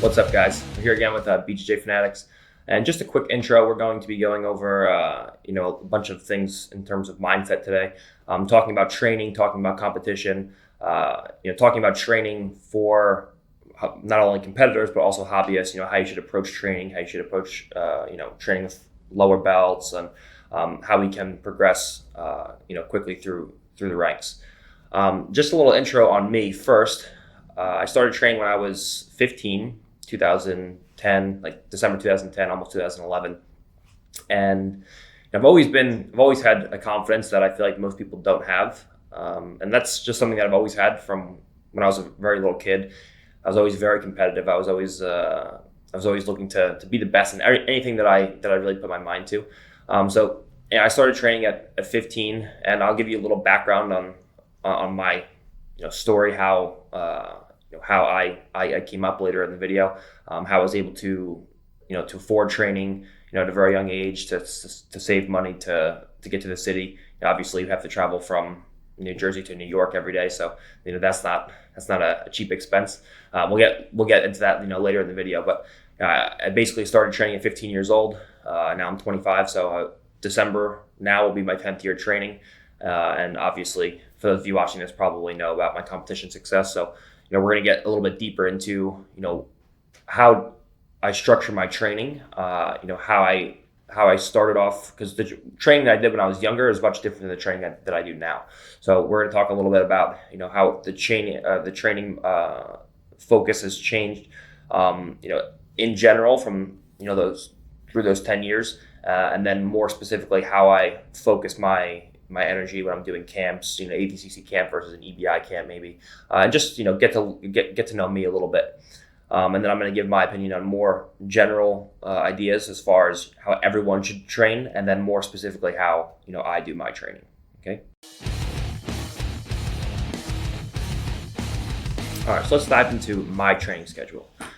What's up, guys? We're here again with BJJ Fanatics. And just a quick intro, we're going to be going over a bunch of things in terms of mindset today. Talking about training, talking about competition, talking about training for not only competitors but also hobbyists. How you should approach training, how you should approach training with lower belts, and how we can progress quickly through the ranks. Just a little intro on me first. I started training when I was 15, 2010, like December 2010, almost 2011. And I've always had a confidence that I feel like most people don't have. And that's just something that I've always had from when I was a very little kid. I was always very competitive. I was always looking to be the best in anything that I really put my mind to. So I started training at 15, and I'll give you a little background on my story, how I came up later in the video, how I was able to afford training at a very young age, to save money to get to the city. Obviously, you have to travel from New Jersey to New York every day, so that's not a cheap expense. We'll get into that later in the video, but I basically started training at 15 years old. Now I'm 25, so December now will be my 10th year training, and obviously for those of you watching this probably know about my competition success. So we're going to get a little bit deeper into how I structure my training, how I started off, because the training that I did when I was younger is much different than the training that I do now. So we're going to talk a little bit about how the training focus has changed, in general from through those 10 years, and then more specifically how I focus my energy when I'm doing camps, ADCC camp versus an EBI camp maybe, and just get to know me a little bit. And then I'm going to give my opinion on more general ideas as far as how everyone should train, and then more specifically how I do my training. Okay. All right, so let's dive into my training schedule. All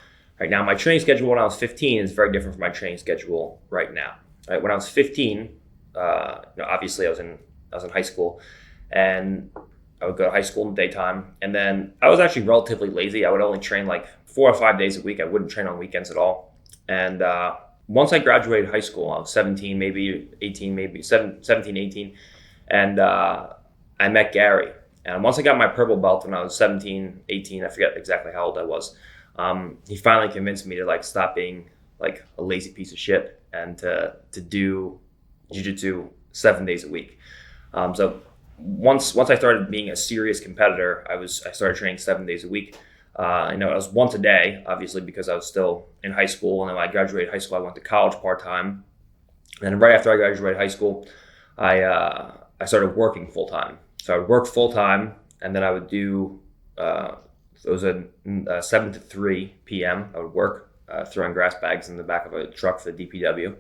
right, now my training schedule when I was 15 is very different from my training schedule right now. All right, when I was 15, obviously I was in high school, and I would go to high school in the daytime, and then I was actually relatively lazy. I would only train like 4 or 5 days a week. I wouldn't train on weekends at all. And once I graduated high school, I was 17, maybe 18, maybe 17, 18, and I met Gary. And once I got my purple belt when I was 17, 18, I forget exactly how old I was, he finally convinced me to stop being like a lazy piece of shit and to do jiu-jitsu 7 days a week. So once I started being a serious competitor, I started training 7 days a week. I was once a day, obviously, because I was still in high school. And then when I graduated high school, I went to college part-time. And right after I graduated high school, I started working full-time. So I would work full-time, and then I would do, it was a 7 to 3 p.m. I would work throwing grass bags in the back of a truck for the DPW.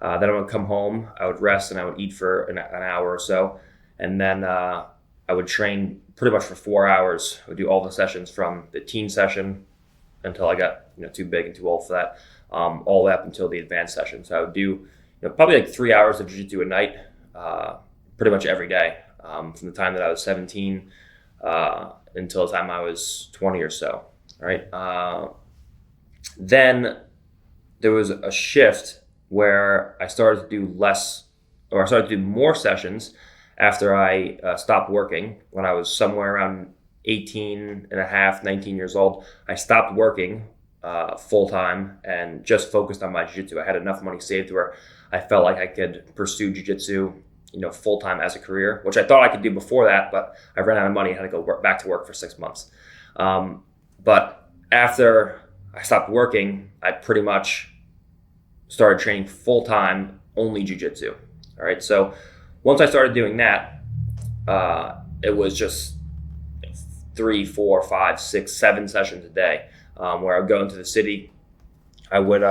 Then I would come home, I would rest, and I would eat for an hour or so. And then I would train pretty much for 4 hours. I would do all the sessions from the teen session until I got too big and too old for that, all the way up until the advanced session. So I would do probably like 3 hours of jiu-jitsu a night, pretty much every day, from the time that I was 17 until the time I was 20 or so. All right. Then there was a shift where I started to do more sessions after I stopped working. When I was somewhere around 18 and a half, 19 years old, I stopped working full-time and just focused on my jiu-jitsu. I had enough money saved where I felt like I could pursue jiu-jitsu full-time as a career, which I thought I could do before that, but I ran out of money and had to go back to work for 6 months. But after I stopped working, I pretty much started training full-time, only jiu-jitsu. All right, so once I started doing that, it was just 3, 4, 5, 6, 7 sessions a day, where I would go into the city. I would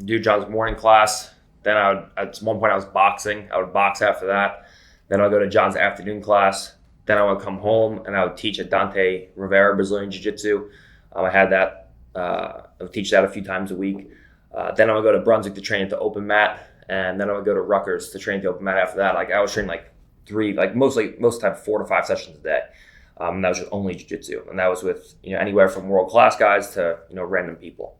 do John's morning class. Then at one point I was boxing. I would box after that. Then I'd go to John's afternoon class. Then I would come home and I would teach at Dante Rivera Brazilian Jiu-Jitsu. I had that. I would teach that a few times a week. Then I would go to Brunswick to train at the open mat, and then I would go to Rutgers to train at the open mat after that. I was training most of the time 4 to 5 sessions a day. That was with only jiu-jitsu, and that was with anywhere from world-class guys to random people.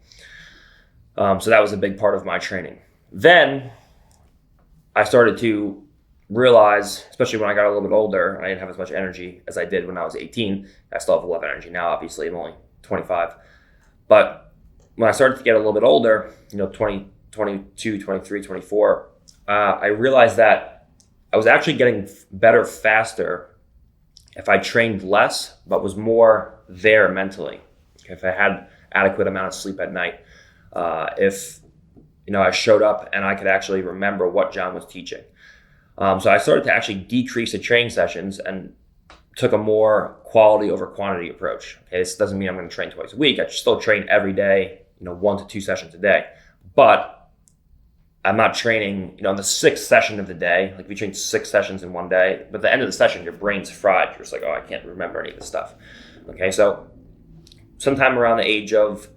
So that was a big part of my training. Then I started to realize, especially when I got a little bit older, and I didn't have as much energy as I did when I was 18. I still have a lot of energy now, obviously. I'm only 25. But when I started to get a little bit older, 20, 22, 23, 24, I realized that I was actually getting better faster if I trained less, but was more there mentally. If I had adequate amount of sleep at night, if I showed up and I could actually remember what John was teaching. So I started to actually decrease the training sessions and took a more quality over quantity approach. Okay, this doesn't mean I'm going to train twice a week. I still train every day, 1 to 2 sessions a day. But I'm not training, on the 6th session of the day. Like we train 6 sessions in one day, but at the end of the session, your brain's fried. You're just like, oh, I can't remember any of this stuff. Okay, so sometime around the age of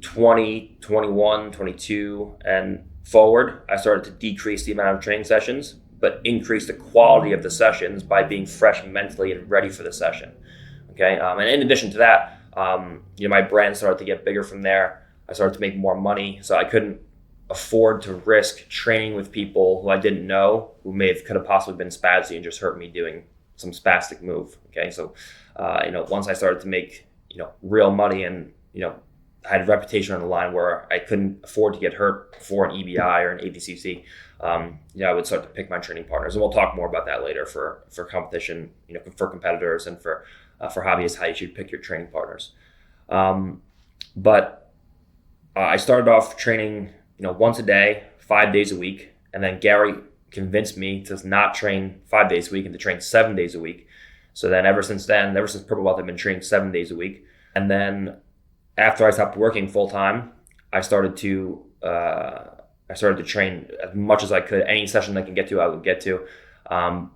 20, 21, 22, and forward, I started to decrease the amount of training sessions, but increase the quality of the sessions by being fresh mentally and ready for the session. Okay, and in addition to that, my brand started to get bigger from there. I started to make more money, so I couldn't afford to risk training with people who I didn't know, who could have possibly been spazzy and just hurt me doing some spastic move. Okay, so once I started to make real money and I had a reputation on the line where I couldn't afford to get hurt before an EBI or an ADCC, I would start to pick my training partners, and we'll talk more about that later for competition, for competitors and for hobbyists, how you should pick your training partners. But I started off training once a day, 5 days a week. And then Gary convinced me to not train 5 days a week and to train 7 days a week. So then ever since Purple Belt, I've been training 7 days a week. And then after I stopped working full time, I started to train as much as I could. Any session I can get to, I would get to.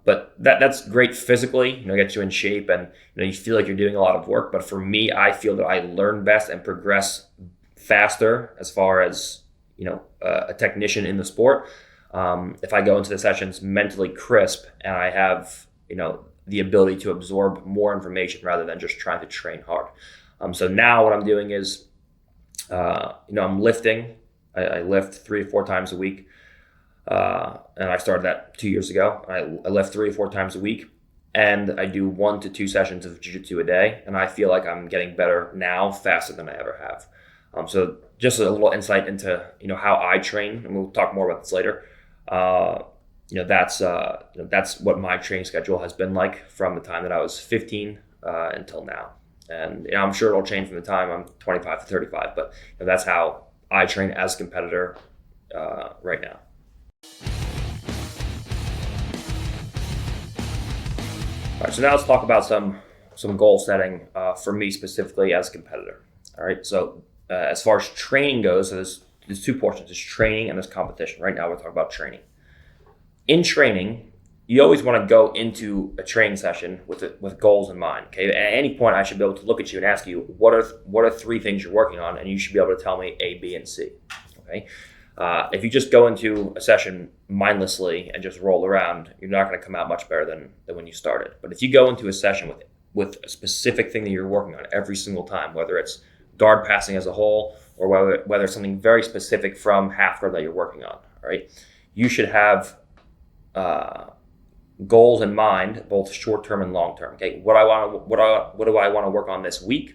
But that's great physically, gets you in shape and you feel like you're doing a lot of work. But for me, I feel that I learn best and progress faster as far as a technician in the sport. If I go into the sessions mentally crisp and I have, the ability to absorb more information rather than just trying to train hard. So now what I'm doing is, I'm lifting. I lift 3 or 4 times a week. And I started that 2 years ago. I lift 3 or 4 times a week, and I do 1 to 2 sessions of jiu-jitsu a day. And I feel like I'm getting better now faster than I ever have. So just a little insight into how I train, and we'll talk more about this later. That's what my training schedule has been like from the time that I was 15 until now. And I'm sure it'll change from the time I'm 25 to 35, but that's how I train as a competitor right now. All right, so now let's talk about some goal setting for me specifically as a competitor. All right, so as far as training goes, so there's 2 portions. There's training and there's competition. Right now we're talking about training. In training, you always want to go into a training session with goals in mind. Okay, at any point I should be able to look at you and ask you what are 3 things you're working on, and you should be able to tell me A, B, and C. Okay, if you just go into a session mindlessly and just roll around, you're not going to come out much better than when you started. But if you go into a session with a specific thing that you're working on every single time, whether it's guard passing as a whole or whether it's something very specific from half guard that you're working on, all right, you should have goals in mind, both short-term and long-term. Okay, what do I want to work on this week?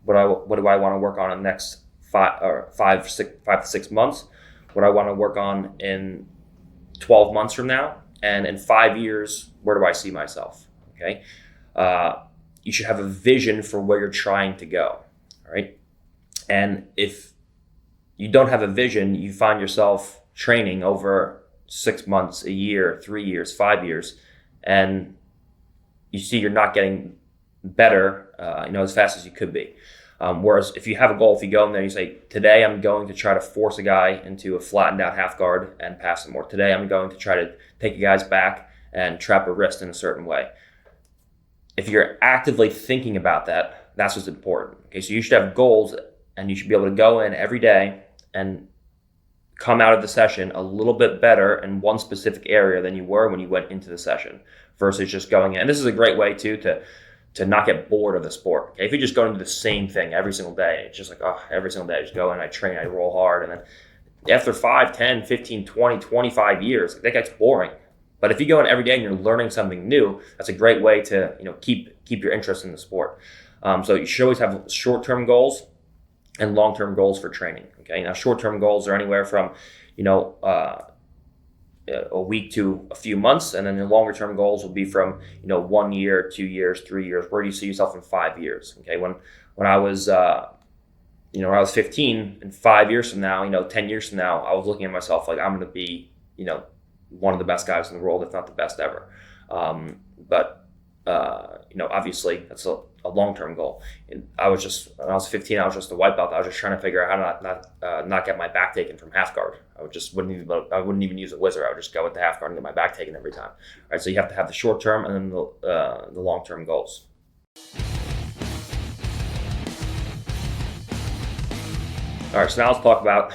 What do I want to work on in the next 5 to 6 months? What I want to work on in 12 months from now, and in 5 years, where do I see myself? Okay, you should have a vision for where you're trying to go. All right, and if you don't have a vision, you find yourself training over 6 months, a year, 3 years, 5 years, and you see you're not getting better, as fast as you could be. Whereas if you have a goal, if you go in there and you say, today I'm going to try to force a guy into a flattened out half guard and pass him more. Today I'm going to try to take a guy's back and trap a wrist in a certain way. If you're actively thinking about that, that's what's important. Okay, so you should have goals, and you should be able to go in every day and come out of the session a little bit better in one specific area than you were when you went into the session, versus just going in. And this is a great way too to not get bored of the sport. Okay? If you just go into the same thing every single day, it's just like, oh, every single day I just go in, I train, I roll hard. And then after 5, 10, 15, 20, 25 years, that gets boring. But if you go in every day and you're learning something new, that's a great way to keep your interest in the sport. So you should always have short-term goals and long-term goals for training. Okay, now short-term goals are anywhere from a week to a few months, and then the longer-term goals will be from 1 year, 2 years, 3 years. Where do you see yourself in 5 years? Okay, when I was when I was 15, and 5 years from now, 10 years from now, I was looking at myself like I'm going to be one of the best guys in the world, if not the best ever. But obviously that's a long-term goal. And when I was 15, I was just a white belt. I was just trying to figure out how to not get my back taken from half guard. I wouldn't even use a whizzer. I would just go with the half guard and get my back taken every time. All right, so you have to have the short-term and then the long-term goals. All right, so now let's talk about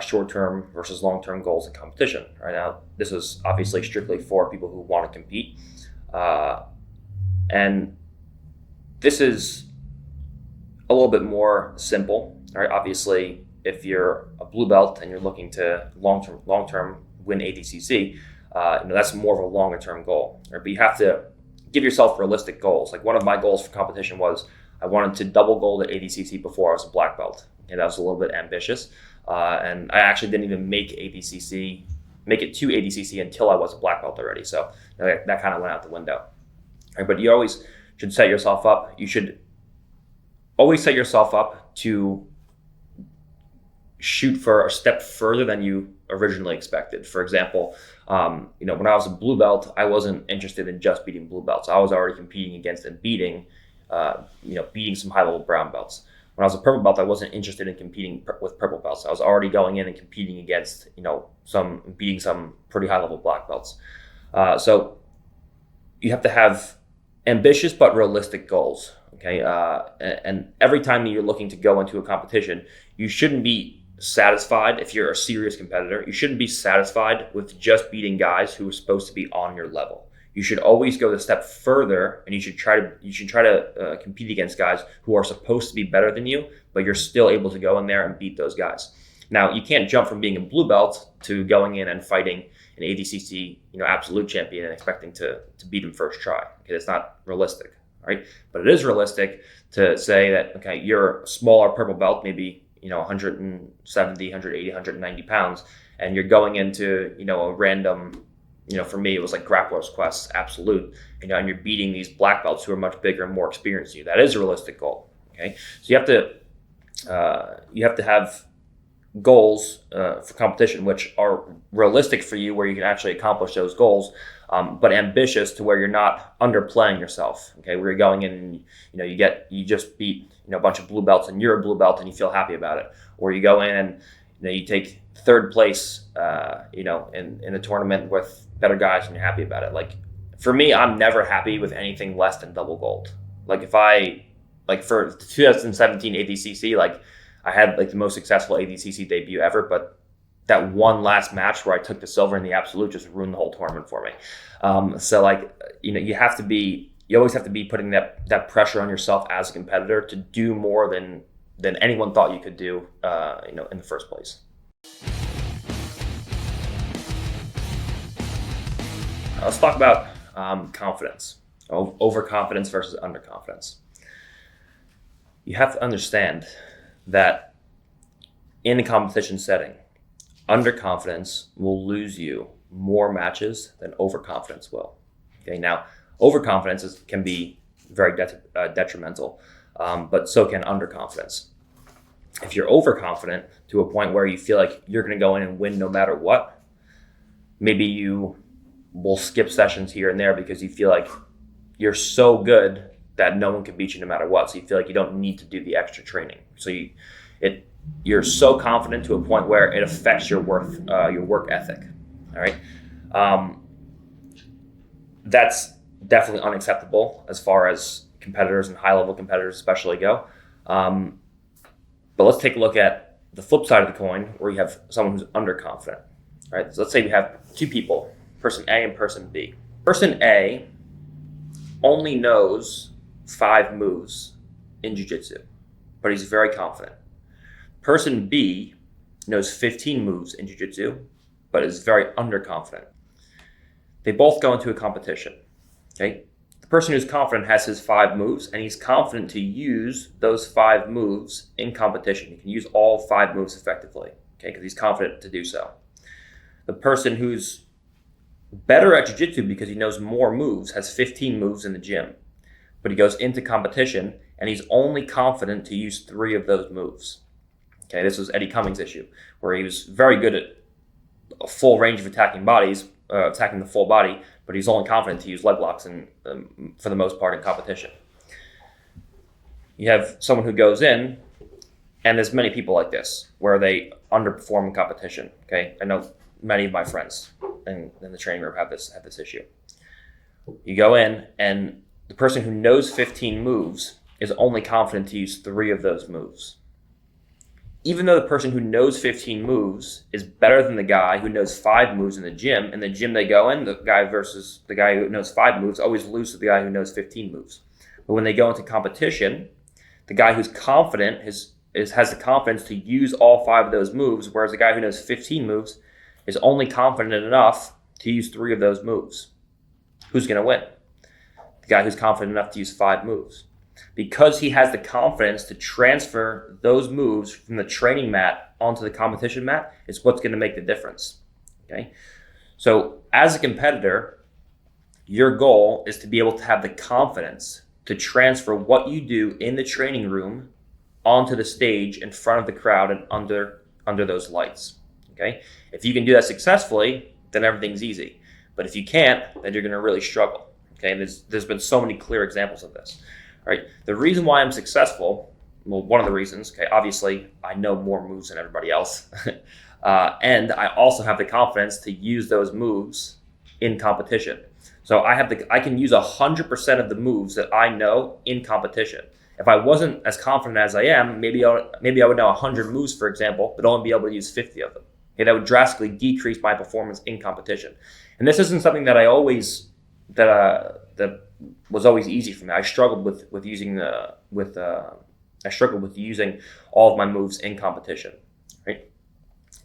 short-term versus long-term goals in competition. Right now, this is obviously strictly for people who want to compete, and this is a little bit more simple. Right? Obviously, if you're a blue belt and you're looking to long-term win ADCC, that's more of a longer-term goal. Right? But you have to give yourself realistic goals. Like one of my goals for competition was I wanted to double gold at ADCC before I was a black belt. And that was a little bit ambitious. And I actually didn't even make it to ADCC until I was a black belt already. So that kind of went out the window. Right, but you always should set yourself up. You should always set yourself up to shoot for a step further than you originally expected. For example, when I was a blue belt, I wasn't interested in just beating blue belts. I was already competing against and beating some high-level brown belts. When I was a purple belt, I wasn't interested in competing with purple belts. I was already going in and competing against, beating some pretty high-level black belts. So you have to have ambitious but realistic goals, okay? And every time you're looking to go into a competition, you shouldn't be satisfied. If you're a serious competitor, you shouldn't be satisfied with just beating guys who are supposed to be on your level. You should always go a step further, and you should try to compete against guys who are supposed to be better than you, but you're still able to go in there and beat those guys. Now, you can't jump from being a blue belt to going in and fighting an ADCC absolute champion and expecting to beat him first try. Okay, that's not realistic, right? But it is realistic to say that okay, you're a smaller purple belt, maybe 170, 180, 190 pounds, and you're going into a random. For me, it was like Grappler's Quest Absolute, and you're beating these black belts who are much bigger and more experienced than you. That is a realistic goal. Okay, so you have to have goals for competition which are realistic for you, where you can actually accomplish those goals, but ambitious to where you're not underplaying yourself. Okay, where you're going in and you just beat a bunch of blue belts and you're a blue belt and you feel happy about it, or you go in and you take third place, in a tournament with better guys and you're happy about it. Like for me, I'm never happy with anything less than double gold. Like if for 2017 ADCC, I had the most successful ADCC debut ever, but that one last match where I took the silver in the absolute just ruined the whole tournament for me. You always have to be putting that pressure on yourself as a competitor to do more than anyone thought you could do, in the first place. Let's talk about confidence, overconfidence versus underconfidence. You have to understand that in a competition setting, underconfidence will lose you more matches than overconfidence will. Okay, now overconfidence can be very detrimental, but so can underconfidence. If you're overconfident to a point where you feel like you're going to go in and win no matter what, maybe you will skip sessions here and there because you feel like you're so good that no one can beat you no matter what. So you feel like you don't need to do the extra training. So you're so confident to a point where it affects your work ethic. All right, that's definitely unacceptable as far as competitors and high-level competitors especially go. But let's take a look at the flip side of the coin, where you have someone who's underconfident. All right, so let's say we have two people, person A and person B. Person A only knows 5 moves in jiu-jitsu, but he's very confident. Person B knows 15 moves in jiu-jitsu, but is very underconfident. They both go into a competition. Okay? The person who's confident has his 5 moves, and he's confident to use those 5 moves in competition. He can use all 5 moves effectively, okay, because he's confident to do so. The person who's better at jiu-jitsu because he knows more moves has 15 moves in the gym, but he goes into competition and he's only confident to use 3 of those moves. Okay, this was Eddie Cummings' issue, where he was very good at a full range of attacking the full body, but he's only confident to use leg locks for the most part in competition. You have someone who goes in, and there's many people like this, where they underperform in competition. Okay, I know many of my friends in the training group have this issue. You go in, and the person who knows 15 moves is only confident to use 3 of those moves. Even though the person who knows 15 moves is better than the guy who knows 5 moves in the gym they go in, the guy versus the guy who knows 5 moves always loses to the guy who knows 15 moves. But when they go into competition, the guy who's confident has the confidence to use all 5 of those moves, whereas the guy who knows 15 moves is only confident enough to use 3 of those moves. Who's going to win? The guy who's confident enough to use 5 moves. Because he has the confidence to transfer those moves from the training mat onto the competition mat is what's going to make the difference. Okay? So as a competitor, your goal is to be able to have the confidence to transfer what you do in the training room onto the stage in front of the crowd and under those lights. Okay? If you can do that successfully, then everything's easy. But if you can't, then you're going to really struggle. Okay? And there's been so many clear examples of this. Right. The reason why I'm successful, well, one of the reasons, okay, obviously I know more moves than everybody else. And I also have the confidence to use those moves in competition. So I can use 100% of the moves that I know in competition. If I wasn't as confident as I am, maybe I would know 100 moves, for example, but only be able to use 50 of them. Okay, that would drastically decrease my performance in competition. And this isn't something that that was always easy for me. I struggled with using all of my moves in competition, right?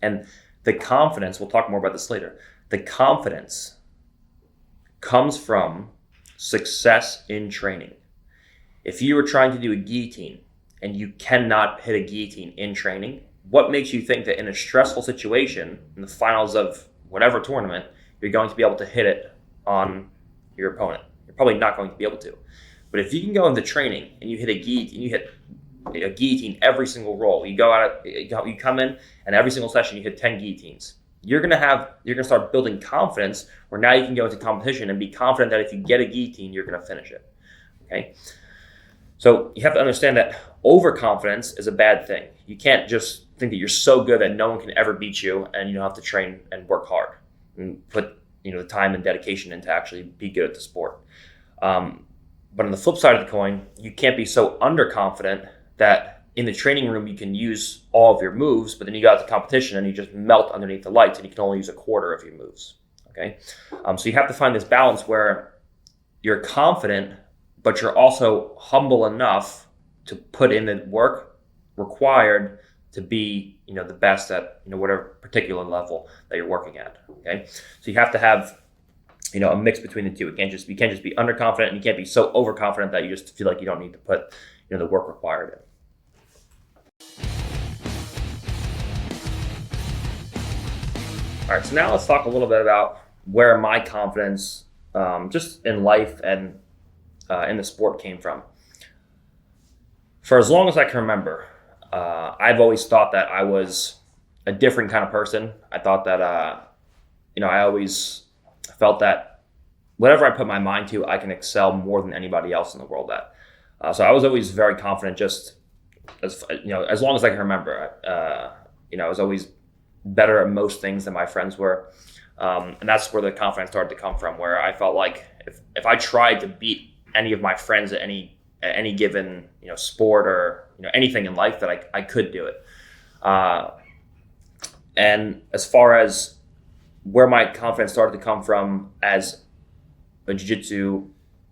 And the confidence, we'll talk more about this later. The confidence comes from success in training. If you were trying to do a guillotine and you cannot hit a guillotine in training, what makes you think that in a stressful situation, in the finals of whatever tournament, you're going to be able to hit it on your opponent? You're probably not going to be able to. But if you can go into training and you hit a guillotine every single roll, you come in and every single session you hit 10 guillotines, you're gonna start building confidence where now you can go into competition and be confident that if you get a guillotine, you're gonna finish it. Okay? So you have to understand that overconfidence is a bad thing. You can't just think that you're so good that no one can ever beat you and you don't have to train and work hard and put the time and dedication into actually be good at the sport. But on the flip side of the coin, you can't be so underconfident that in the training room you can use all of your moves, but then you got the competition and you just melt underneath the lights and you can only use a quarter of your moves. Okay, so you have to find this balance where you're confident, but you're also humble enough to put in the work required to be the best at whatever particular level that you're working at. Okay, so you have to have a mix between the two. You can't just be underconfident, and you can't be so overconfident that you just feel like you don't need to put the work required in. All right, so now let's talk a little bit about where my confidence just in life and in the sport came from. For as long as I can remember, I've always thought that I was a different kind of person. I thought that I always felt that whatever I put my mind to, I can excel more than anybody else in the world at. So I was always very confident, just as long as I can remember. I was always better at most things than my friends were, and that's where the confidence started to come from. Where I felt like if I tried to beat any of my friends at any given sport or anything in life, that I could do it. And as far as where my confidence started to come from as a jiu-jitsu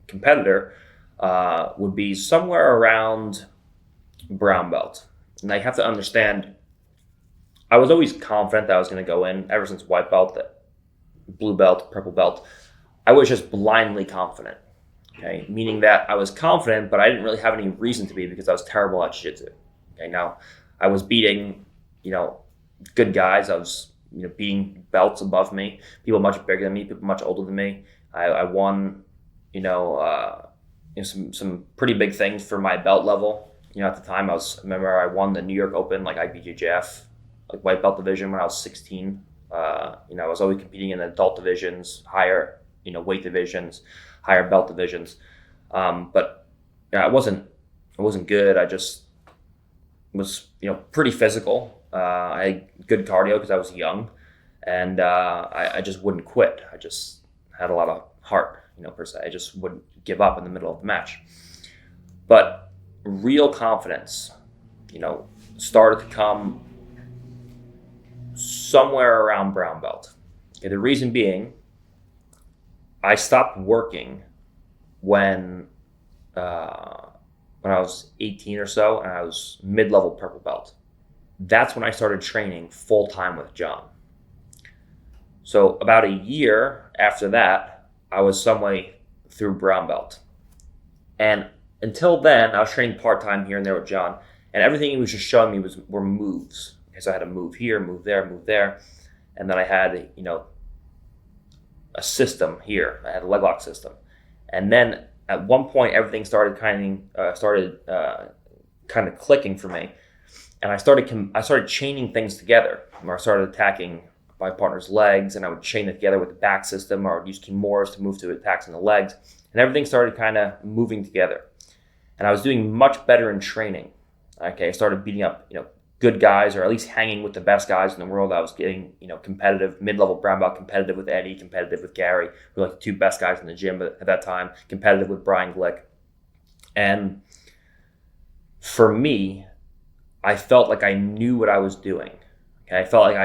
competitor, would be somewhere around brown belt. And I have to understand, I was always confident that I was going to go in ever since white belt, blue belt, purple belt. I was just blindly confident. Okay, meaning that I was confident, but I didn't really have any reason to be because I was terrible at jiu-jitsu. Okay, now I was beating, good guys. I was, beating belts above me, people much bigger than me, people much older than me. I won, some pretty big things for my belt level. At the time, I remember I won the New York Open, like IBJJF, like white belt division when I was 16. I was always competing in adult divisions, higher, weight divisions, higher belt divisions. But I wasn't good. I just was, pretty physical. I had good cardio because I was young, and I just wouldn't quit. I just had a lot of heart, per se. I just wouldn't give up in the middle of the match. But real confidence, started to come somewhere around brown belt. Okay, the reason being, I stopped working when I was 18 or so, and I was mid-level purple belt. That's when I started training full-time with John. So about a year after that, I was some way through brown belt. And until then, I was training part-time here and there with John, and everything he was just showing me were moves. Okay, so I had to move here, move there, and then I had, a system here. I had a leg lock system. And then at one point, everything started kind of clicking for me, and I started chaining things together. Where I started attacking my partner's legs, and I would chain it together with the back system, or I would use kimoras to move to attacks in the legs, and everything started kind of moving together. And I was doing much better in training. Okay, I started beating up, good guys, or at least hanging with the best guys in the world. I was getting, competitive, mid-level brown belt, competitive with Eddie, competitive with Gary, who were like the two best guys in the gym at that time, competitive with Brian Glick. And for me, I felt like I knew what I was doing. Okay, I felt like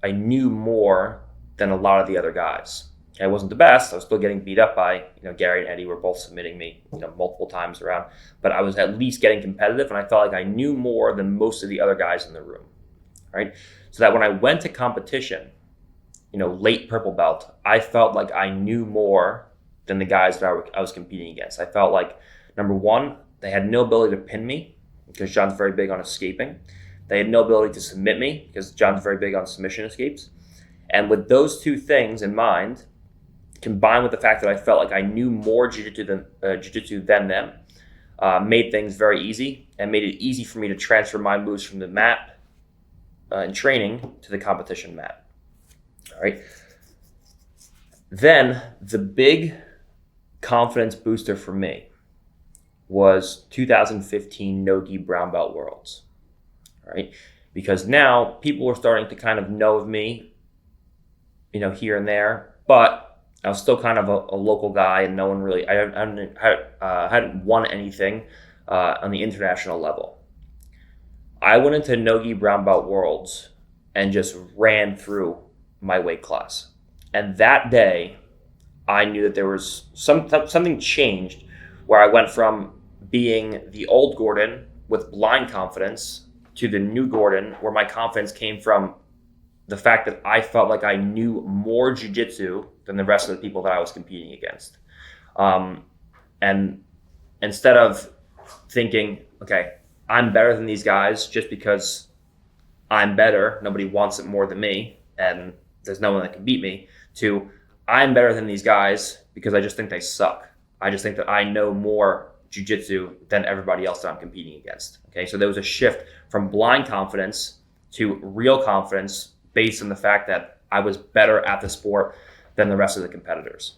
I knew more than a lot of the other guys. I wasn't the best. I was still getting beat up by, Gary and Eddie were both submitting me, multiple times around. But I was at least getting competitive, and I felt like I knew more than most of the other guys in the room, right? So that when I went to competition, late purple belt, I felt like I knew more than the guys that I was competing against. I felt like, number one, they had no ability to pin me because John's very big on escaping. They had no ability to submit me because John's very big on submission escapes. And with those two things in mind, combined with the fact that I felt like I knew more jiu-jitsu than them, made things very easy and made it easy for me to transfer my moves from the mat in training to the competition mat. All right. Then the big confidence booster for me was 2015 No-Gi Brown Belt Worlds. All right. Because now people were starting to kind of know of me, here and there, but I was still kind of a local guy, and no one really, I hadn't won anything on the international level. I went into No-Gi Brown Belt Worlds and just ran through my weight class. And that day, I knew that there was something changed, where I went from being the old Gordon with blind confidence to the new Gordon, where my confidence came from the fact that I felt like I knew more jiu-jitsu than the rest of the people that I was competing against. And instead of thinking, okay, I'm better than these guys just because I'm better, nobody wants it more than me, and there's no one that can beat me, to I'm better than these guys because I just think they suck. I just think that I know more jiu-jitsu than everybody else that I'm competing against. Okay, so there was a shift from blind confidence to real confidence based on the fact that I was better at the sport than the rest of the competitors.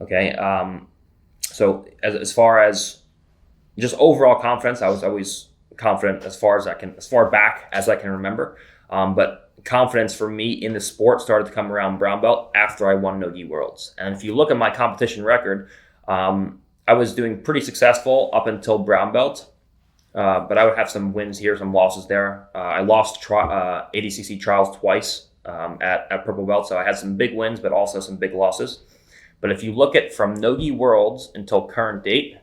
Okay, so as far as just overall confidence, I was always confident as far back as I can remember. But confidence for me in the sport started to come around brown belt after I won No-Gi Worlds. And if you look at my competition record, I was doing pretty successful up until brown belt. But I would have some wins here, some losses there. I lost ADCC trials twice at purple belt, so I had some big wins, but also some big losses. But if you look at from Nogi Worlds until current date,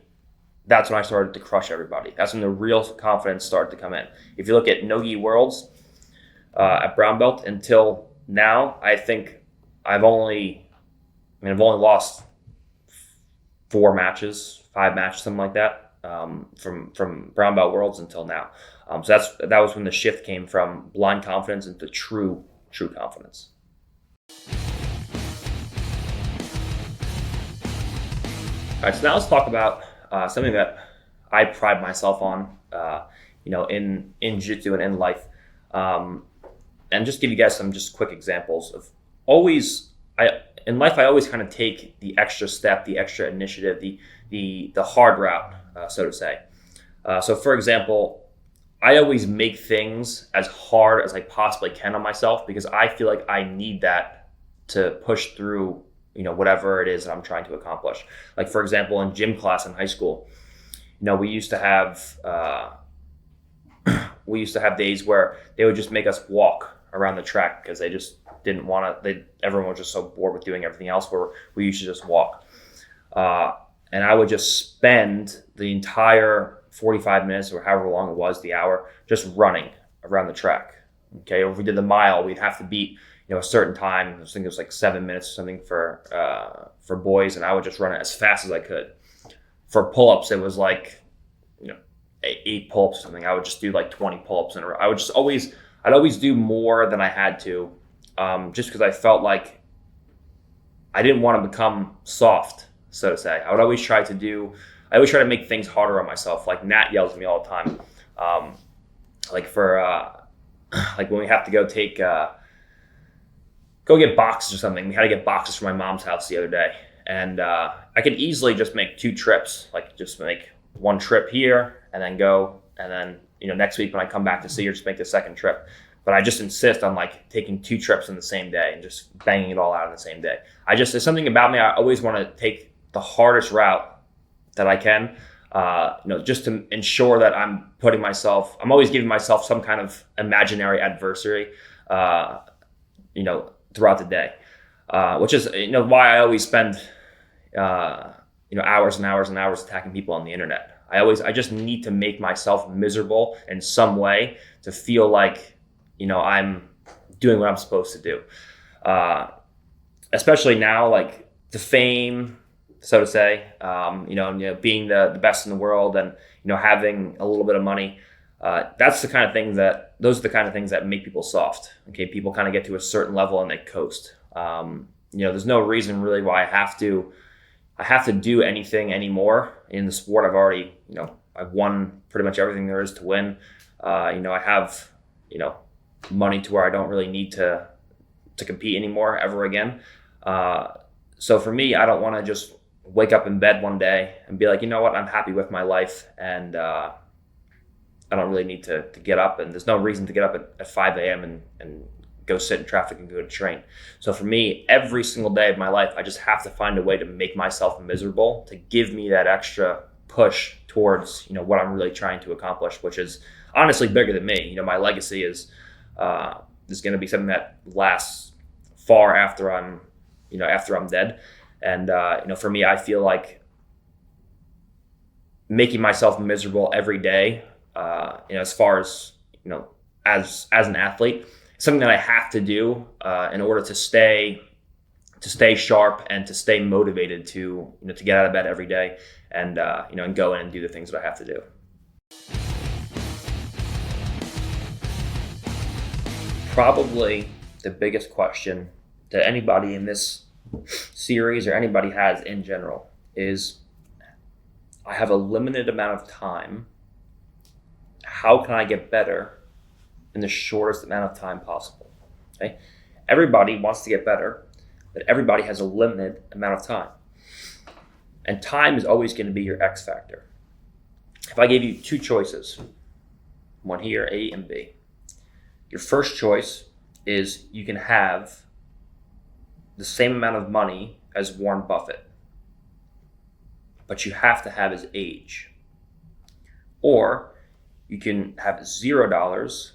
that's when I started to crush everybody. That's when the real confidence started to come in. If you look at Nogi Worlds at brown belt until now, I think I've only lost 5 matches, something like that, from brown belt worlds until now. So that was when the shift came from blind confidence into true confidence. All right, so now let's talk about something that I pride myself on, in jiu-jitsu and in life, and just give you guys some just quick examples of in life. I always kind of take the extra step, the extra initiative, the hard route, so to say. So, for example, I always make things as hard as I possibly can on myself because I feel like I need that to push through, whatever it is that I'm trying to accomplish. Like, for example, in gym class in high school, we used to have days where they would just make us walk around the track because they just didn't want to. Everyone was just so bored with doing everything else where we used to just walk. And I would just spend the entire 45 minutes or however long it was, the hour, just running around the track. Okay, or if we did the mile, we'd have to beat a certain time. I think it was like 7 minutes or something for boys, and I would just run it as fast as I could. For pull-ups, it was like 8 pull-ups or something. I would just do like 20 pull-ups in a row. I'd always do more than I had to, just because I felt like I didn't want to become soft, so to say. I would always try to make things harder on myself. Like Nat yells at me all the time. Like when we have to go get boxes or something. We had to get boxes from my mom's house the other day. And I could easily just make 2 trips, like just make 1 trip here and then go. And then, next week when I come back to see her, just make the second trip. But I just insist on like taking 2 trips in the same day and just banging it all out in the same day. There's something about me. I always want to take the hardest route that I can, just to ensure that I'm always giving myself some kind of imaginary adversary, throughout the day, which is, why I always spend, hours and hours and hours attacking people on the internet. I just need to make myself miserable in some way to feel like, I'm doing what I'm supposed to do. Especially now, like the fame, so to say, being the best in the world and, having a little bit of money. Those are the kind of things that make people soft. Okay. People kind of get to a certain level and they coast. There's no reason really why I have to do anything anymore in the sport. I've already, I've won pretty much everything there is to win. I have, money to where I don't really need to compete anymore ever again. So for me, I don't want to just wake up in bed one day and be like, I'm happy with my life. And, I don't really need to get up, and there's no reason to get up at 5 a.m. and go sit in traffic and go to train. So for me, every single day of my life, I just have to find a way to make myself miserable to give me that extra push towards, what I'm really trying to accomplish, which is honestly bigger than me. My legacy is going to be something that lasts far after I'm dead. And, for me, I feel like making myself miserable every day, as far as, as an athlete, something that I have to do in order to stay sharp and to stay motivated to get out of bed every day and, and go in and do the things that I have to do. Probably the biggest question that anybody in this series or anybody has in general is, I have a limited amount of time. How can I get better in the shortest amount of time possible? Okay? Everybody wants to get better, but everybody has a limited amount of time. And time is always going to be your X factor. If I gave you 2 choices, one here, A and B, your first choice is you can have the same amount of money as Warren Buffett, but you have to have his age. Or you can have $0,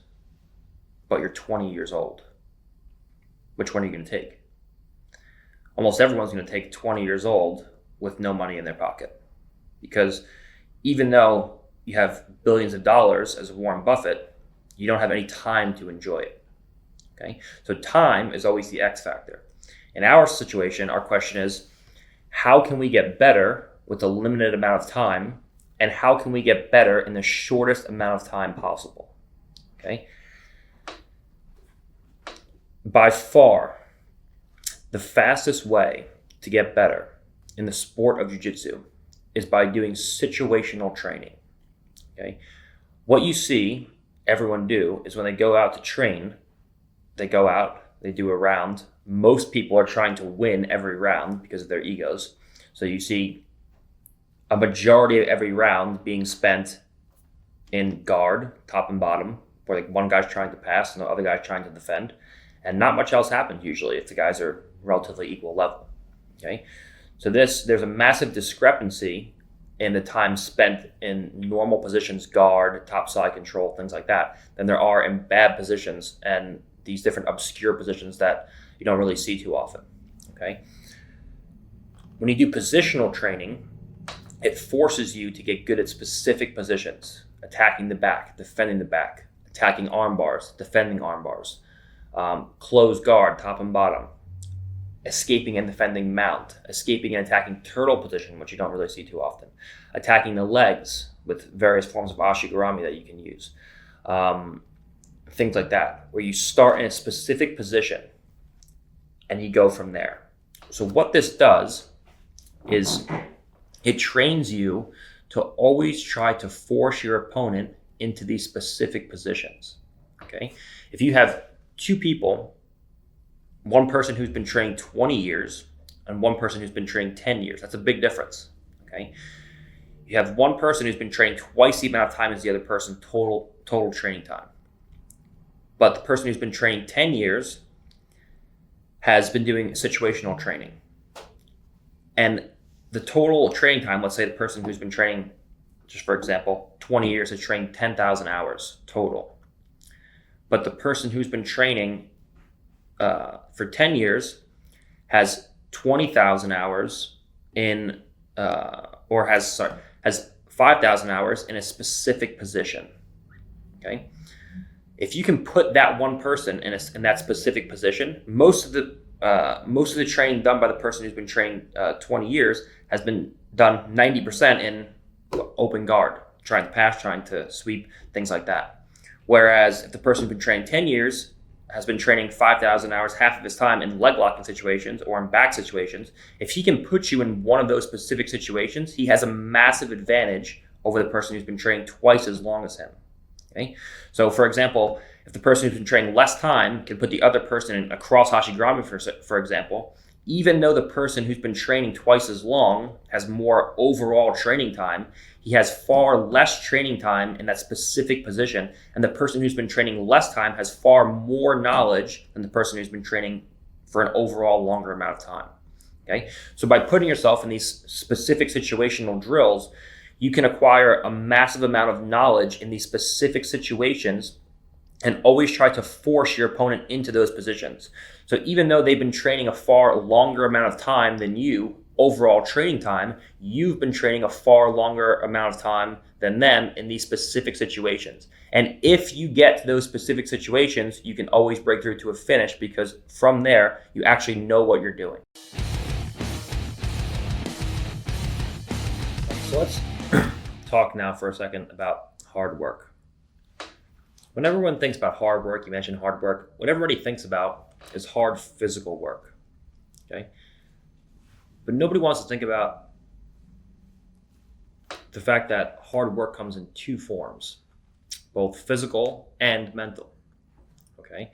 but you're 20 years old. Which one are you going to take? almost everyone's going to take 20 years old with no money in their pocket. Because even though you have billions of dollars as Warren Buffett, you don't have any time to enjoy it. Okay? So time is always the X factor. In our situation, our question is, how can we get better with a limited amount of time, and how can we get better in the shortest amount of time possible? Okay? By far, the fastest way to get better in the sport of jiu-jitsu is by doing situational training. Okay? What you see everyone do is when they go out to train, they go out, they do a round. Most people are trying to win every round because of their egos. So you see a majority of every round being spent in guard, top and bottom, where like one guy's trying to pass and the other guy's trying to defend. And not much else happens usually if the guys are relatively equal level. Okay? So there's a massive discrepancy in the time spent in normal positions, guard, top side control, things like that, than there are in bad positions and these different obscure positions that you don't really see too often. Okay? When you do positional training, it forces you to get good at specific positions, attacking the back, defending the back, attacking arm bars, defending arm bars, closed guard, top and bottom, escaping and defending mount, escaping and attacking turtle position, which you don't really see too often, attacking the legs with various forms of ashigarami that you can use, things like that, where you start in a specific position and you go from there. So what this does is it trains you to always try to force your opponent into these specific positions. Okay? If you have two people, one person who's been trained 20 years and one person who's been trained 10 years, that's a big difference. Okay? You have one person who's been trained twice the amount of time as the other person, total training time. But the person who's been trained 10 years has been doing situational training. And the total training time, let's say the person who's been training, just for example, 20 years has trained 10,000 hours total. But the person who's been training for 10 years has 20,000 hours in, or has 5,000 hours in a specific position. Okay? If you can put that one person in that specific position, most of the training done by the person who's been trained 20 years has been done 90% in open guard, trying to pass, trying to sweep, things like that. Whereas if the person who's been trained 10 years has been training 5,000 hours, half of his time in leg locking situations or in back situations, if he can put you in one of those specific situations, he has a massive advantage over the person who's been trained twice as long as him. Okay? So for example, if the person who's been training less time can put the other person in a cross hashigarami, for example, even though the person who's been training twice as long has more overall training time, he has far less training time in that specific position, and the person who's been training less time has far more knowledge than the person who's been training for an overall longer amount of time. Okay? So by putting yourself in these specific situational drills, you can acquire a massive amount of knowledge in these specific situations and always try to force your opponent into those positions. So even though they've been training a far longer amount of time than you, overall training time, you've been training a far longer amount of time than them in these specific situations. And if you get to those specific situations, you can always break through to a finish, because from there, you actually know what you're doing. So let's talk now for a second about hard work. When everyone thinks about hard work, you mentioned hard work, what everybody thinks about is hard physical work. Okay? But nobody wants to think about the fact that hard work comes in two forms, both physical and mental. Okay?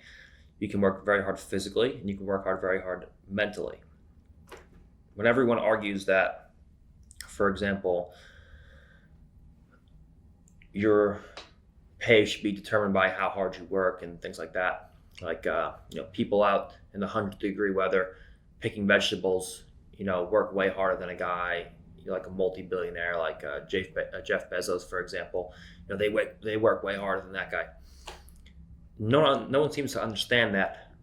You can work very hard physically and you can work very hard mentally. When everyone argues that, for example, your pay should be determined by how hard you work and things like that. Like, people out in the 100-degree weather picking vegetables, work way harder than a guy, like a multi-billionaire, like Jeff Bezos, for example. They work way harder than that guy. No one seems to understand that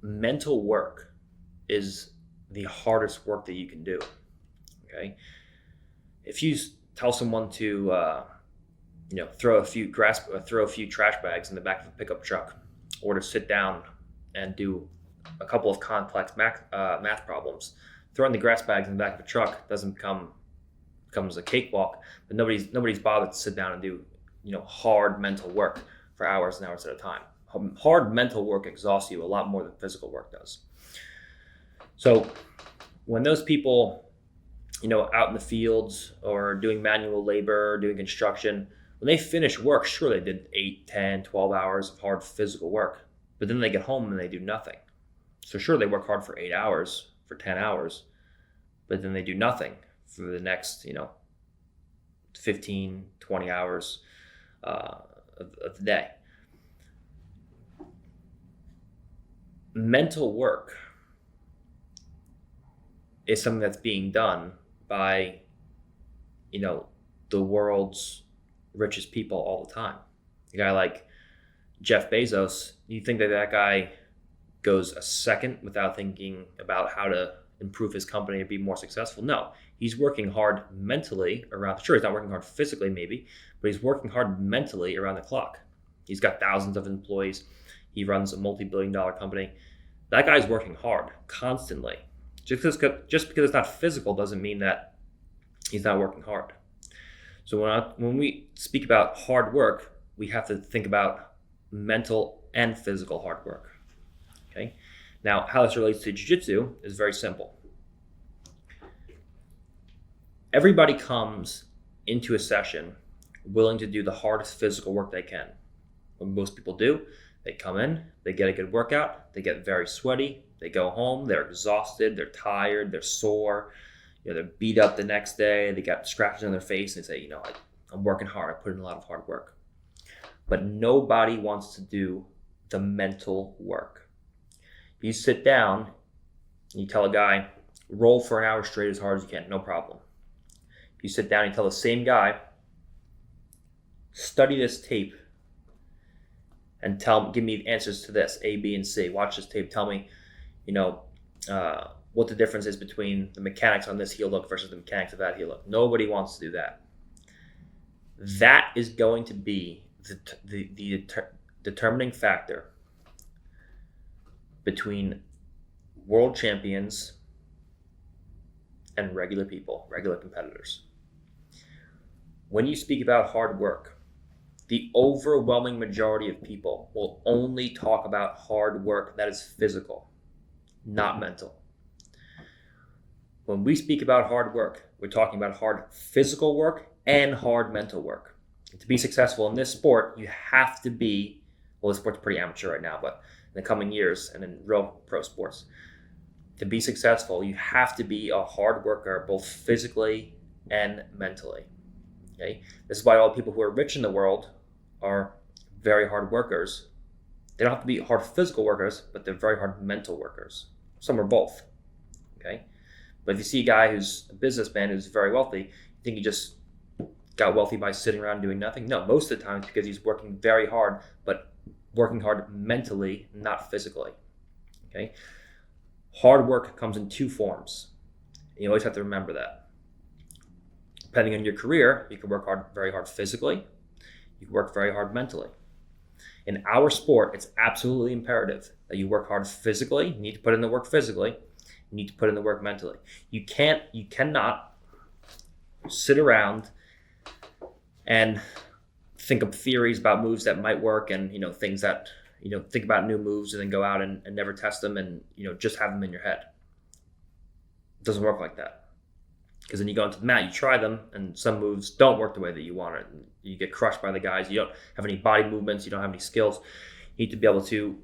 mental work is the hardest work that you can do. Okay, if you tell someone to throw a few trash bags in the back of a pickup truck, or to sit down and do a couple of complex math problems, throwing the grass bags in the back of a truck becomes a cakewalk. But nobody's bothered to sit down and do hard mental work for hours and hours at a time. Hard mental work exhausts you a lot more than physical work does. So when those people, out in the fields or doing manual labor, doing construction, when they finish work, sure, they did 8, 10, 12 hours of hard physical work, but then they get home and they do nothing. So sure, they work hard for 8 hours, for 10 hours, but then they do nothing for the next, 15, 20 hours of the day. Mental work is something that's being done by, the world's richest people all the time. A guy like Jeff Bezos, you think that guy goes a second without thinking about how to improve his company and be more successful? No, he's working hard mentally around. Sure, he's not working hard physically maybe, but he's working hard mentally around the clock. He's got thousands of employees. He runs a multi-billion-dollar company. That guy's working hard constantly. Just because it's not physical doesn't mean that he's not working hard. So when we speak about hard work, we have to think about mental and physical hard work. Okay. Now, how this relates to jiu-jitsu is very simple. Everybody comes into a session willing to do the hardest physical work they can. What most people do, they come in, they get a good workout, they get very sweaty, they go home, they're exhausted, they're tired, they're sore, they're beat up the next day, they got scratches on their face, and they say, I'm working hard, I put in a lot of hard work. But nobody wants to do the mental work. You sit down, and you tell a guy, roll for an hour straight as hard as you can, no problem. You sit down and tell the same guy, study this tape and give me answers to this, A, B, and C. Watch this tape, tell me, what the difference is between the mechanics on this heel hook versus the mechanics of that heel hook. Nobody wants to do that. That is going to be the determining factor between world champions and regular people, regular competitors. When you speak about hard work, the overwhelming majority of people will only talk about hard work that is physical, not mental. When we speak about hard work, we're talking about hard physical work and hard mental work. And to be successful in this sport, you have to be, this sport's pretty amateur right now, but in the coming years and in real pro sports, to be successful, you have to be a hard worker, both physically and mentally. Okay? This is why all people who are rich in the world are very hard workers. They don't have to be hard physical workers, but they're very hard mental workers. Some are both. Okay? But if you see a guy who's a businessman who's very wealthy, you think he just got wealthy by sitting around doing nothing? No, most of the time it's because he's working very hard, but working hard mentally, not physically. Okay? Hard work comes in two forms. You always have to remember that. Depending on your career, you can work very hard physically. You can work very hard mentally. In our sport, it's absolutely imperative that you work hard physically. You need to put in the work physically. You need to put in the work mentally. You cannot sit around and think of theories about moves that might work and things that think about new moves and then go out and never test them and just have them in your head. It doesn't work like that. Because then you go into the mat, you try them, and some moves don't work the way that you want it. You get crushed by the guys. You don't have any body movements. You don't have any skills. You need to be able to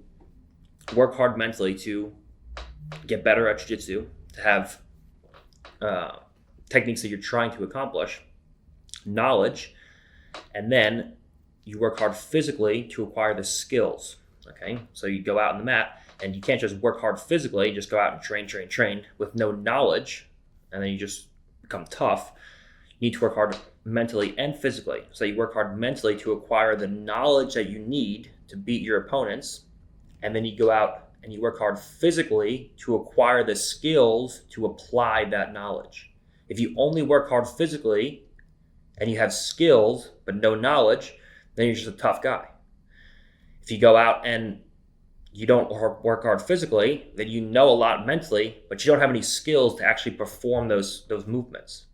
work hard mentally to get better at jiu-jitsu, to have techniques that you're trying to accomplish, knowledge, and then you work hard physically to acquire the skills. Okay, so you go out on the mat, and you can't just work hard physically, just go out and train with no knowledge, and then you just become tough. You need to work hard mentally and physically. So you work hard mentally to acquire the knowledge that you need to beat your opponents, and then you go out and you work hard physically to acquire the skills to apply that knowledge. If you only work hard physically and you have skills but no knowledge, then you're just a tough guy. If you go out and you don't work hard physically, then you know a lot mentally, but you don't have any skills to actually perform those movements.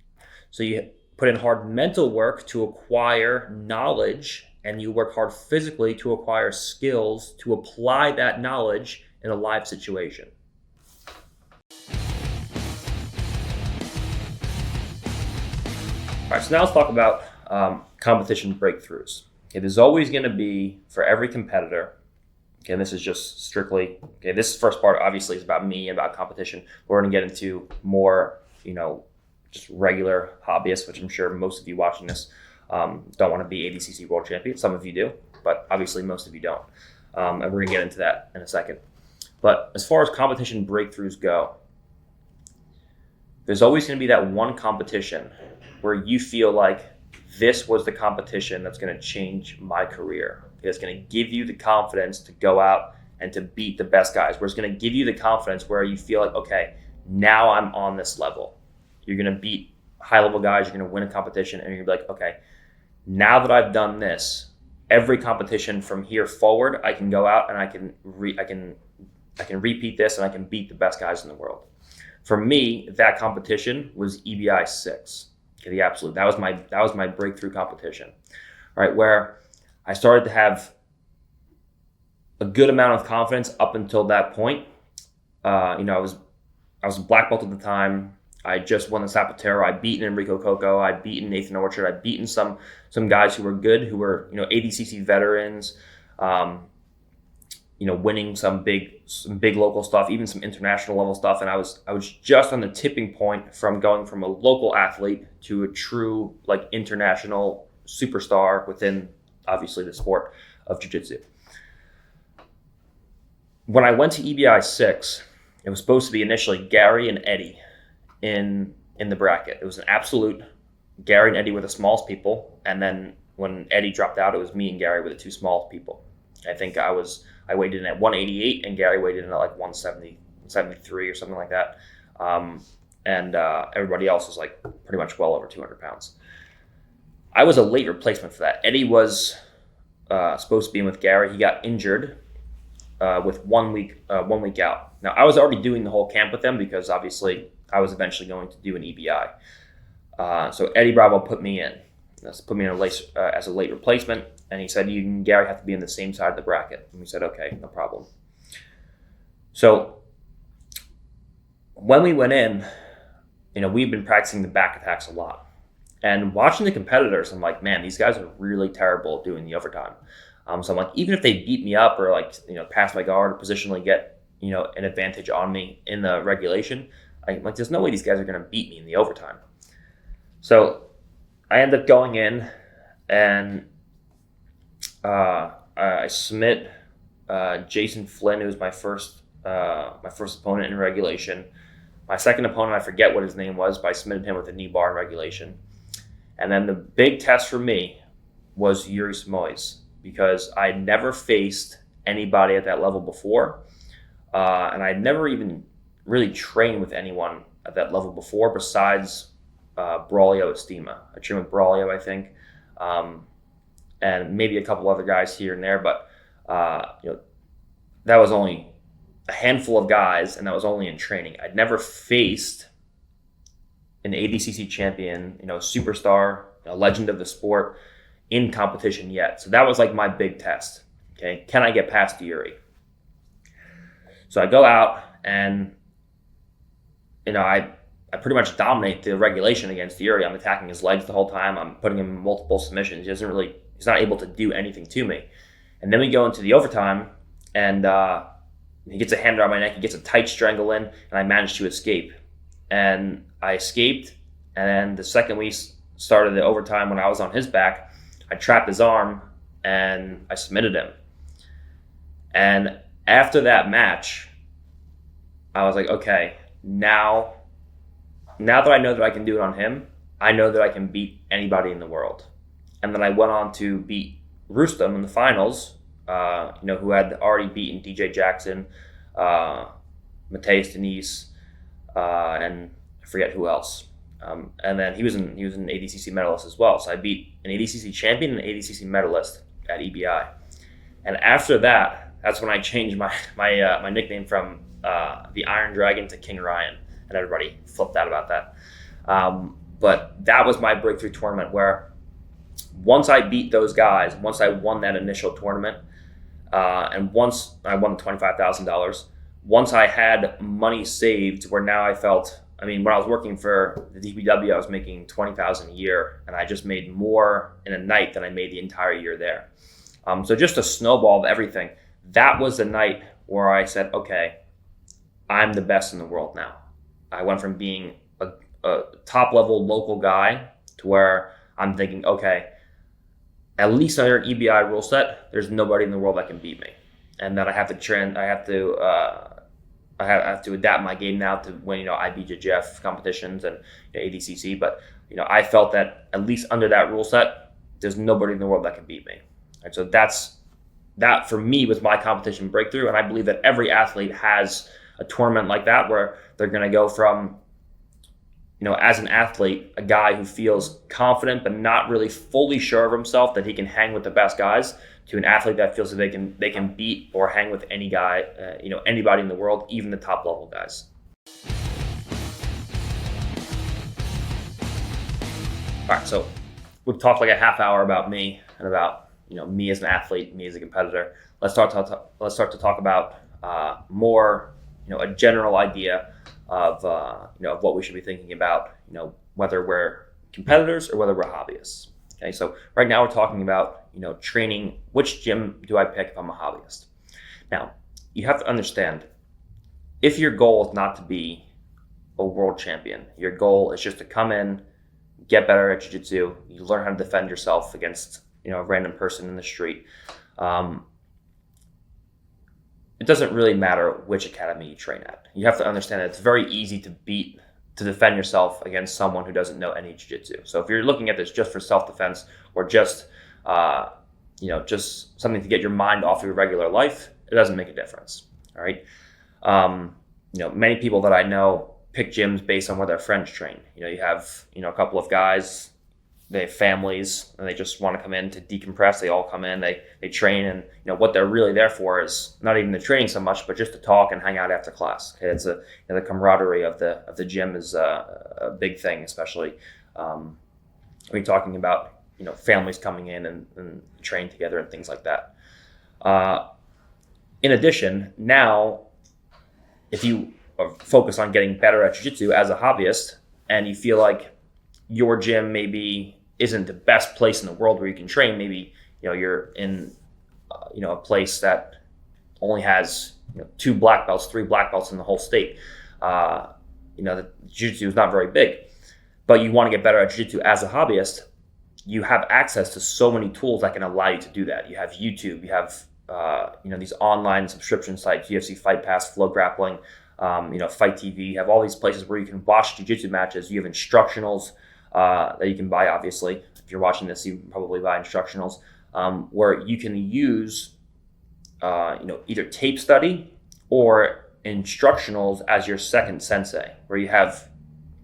So you put in hard mental work to acquire knowledge, and you work hard physically to acquire skills to apply that knowledge in a live situation. All right, so now let's talk about competition breakthroughs. Okay, there's always going to be, for every competitor, okay, and this is just strictly, okay, this first part obviously is about me and about competition. We're going to get into more, just regular hobbyists, which I'm sure most of you watching this don't want to be ADCC World Champion. Some of you do, but obviously most of you don't. And we're going to get into that in a second. But as far as competition breakthroughs go, there's always going to be that one competition where you feel like this was the competition that's going to change my career. It's going to give you the confidence to go out and to beat the best guys. Where it's going to give you the confidence where you feel like, okay, now I'm on this level. You're going to beat high-level guys. You're going to win a competition, and you're going to be like, okay, now that I've done this, every competition from here forward, I can go out and I can repeat this, and I can beat the best guys in the world. For me, that competition was EBI 6. Okay, the absolute. That was my breakthrough competition, right? Where I started to have a good amount of confidence up until that point. I was a black belt at the time. I just won the Zapatero. I'd beaten Enrico Coco. I'd beaten Nathan Orchard. I'd beaten some guys who were good, who were ADCC veterans. Winning some big local stuff, even some international level stuff. And I was just on the tipping point from going from a local athlete to a true international superstar within obviously the sport of jiu-jitsu. When I went to EBI 6, it was supposed to be initially Gary and Eddie in the bracket. It was an absolute. Gary and Eddie were the smallest people, and then when Eddie dropped out, it was me and Gary were the two smallest people. I think I weighed in at 188 and Gary weighed in at 170, 73 or something like that. And everybody else was pretty much well over 200 pounds. I was a late replacement for that. Eddie was supposed to be in with Gary. He got injured with 1 week out. Now, I was already doing the whole camp with them because obviously I was eventually going to do an EBI. So Eddie Bravo put me in. Put me in as a late replacement. And he said, you and Gary have to be on the same side of the bracket. And we said, okay, no problem. So when we went in, we've been practicing the back attacks a lot. And watching the competitors, I'm like, man, these guys are really terrible at doing the overtime. So I'm like, even if they beat me up or pass my guard or positionally get, an advantage on me in the regulation, I'm like, there's no way these guys are going to beat me in the overtime. So I ended up going in and I submit Jason Flynn, who was my first opponent in regulation. My second opponent, I forget what his name was, but I submitted him with a knee bar in regulation. And then the big test for me was Yuri Simoes, because I had never faced anybody at that level before, and I'd never even really trained with anyone at that level before besides Braulio Estima. I trained with Braulio, I think. And maybe a couple other guys here and there, but that was only a handful of guys, and that was only in training. I'd never faced an ADCC champion, superstar, a legend of the sport in competition yet. So that was my big test. Okay, can I get past Yuri? So I go out and I pretty much dominate the regulation against Yuri. I'm attacking his legs the whole time. I'm putting him in multiple submissions. He's not able to do anything to me. And then we go into the overtime, and he gets a hand around my neck. He gets a tight strangle in, and I manage to escape. And I escaped, and then the second we started the overtime when I was on his back, I trapped his arm, and I submitted him. And after that match, I was like, okay, now that I know that I can do it on him, I know that I can beat anybody in the world. And then I went on to beat Rustam in the finals, who had already beaten DJ Jackson, Mateus Denise, and I forget who else. And then he was an ADCC medalist as well. So I beat an ADCC champion and an ADCC medalist at EBI. And after that, that's when I changed my nickname from the Iron Dragon to King Ryan, and everybody flipped out about that. But that was my breakthrough tournament, where once I beat those guys, once I won that initial tournament, and once I won the $25,000, once I had money saved, where now I felt, I mean, when I was working for the DPW, I was making $20,000 a year, and I just made more in a night than I made the entire year there. So just a snowball of everything. That was the night where I said, okay, I'm the best in the world now. I went from being a top-level local guy to where I'm thinking, okay, at least under an EBI rule set, there's nobody in the world that can beat me, and that I have to adapt my game now to win, IBJJF competitions and ADCC. But I felt that at least under that rule set, there's nobody in the world that can beat me. And so that for me was my competition breakthrough, and I believe that every athlete has a tournament like that where they're going to go from, as an athlete, a guy who feels confident but not really fully sure of himself that he can hang with the best guys, to an athlete that feels that they can beat or hang with any guy, anybody in the world, even the top level guys. All right, so we've talked like a half hour about me and about me as an athlete, me as a competitor. Let's start to talk about more, a general idea of of what we should be thinking about, whether we're competitors or whether we're hobbyists. Okay, so right now we're talking about training. Which gym do I pick if I'm a hobbyist? Now, you have to understand, if your goal is not to be a world champion, your goal is just to come in, get better at jiu-jitsu, you learn how to defend yourself against a random person in the street. It doesn't really matter which academy you train at. You have to understand that it's very easy to defend yourself against someone who doesn't know any jiu-jitsu. So if you're looking at this just for self-defense or just something to get your mind off your regular life, it doesn't make a difference. All right. Many people that I know pick gyms based on where their friends train. You have a couple of guys, they have families, and they just want to come in to decompress. They all come in, they train, and what they're really there for is not even the training so much, but just to talk and hang out after class. Okay, it's the camaraderie of the gym is a big thing, especially when you're talking about families coming in and train together and things like that. In addition, now if you are focused on getting better at jiu-jitsu as a hobbyist, and you feel like your gym maybe isn't the best place in the world where you can train, maybe you're in a place that only has 2 black belts, 3 black belts in the whole state. The jiu-jitsu is not very big, but you want to get better at jiu-jitsu as a hobbyist. You have access to so many tools that can allow you to do that. You have YouTube, you have these online subscription sites, UFC Fight Pass, Flow Grappling, Fight TV. You have all these places where you can watch jiu-jitsu matches. You have instructionals that you can buy, obviously. If you're watching this, you can probably buy instructionals where you can use either tape study or instructionals as your second sensei, where you have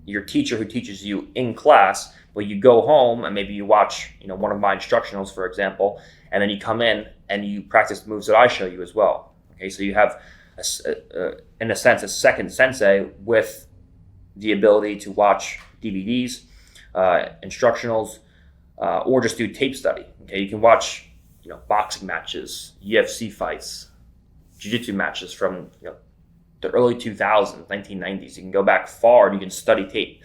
your teacher who teaches you in class, but you go home and maybe you watch one of my instructionals, for example, and then you come in and you practice the moves that I show you as well. Okay, so you have in a sense a second sensei with the ability to watch DVDs, instructionals, or just do tape study. Okay, you can watch boxing matches, UFC fights, jiu-jitsu matches from the early 2000s, 1990s. You can go back far and you can study tape.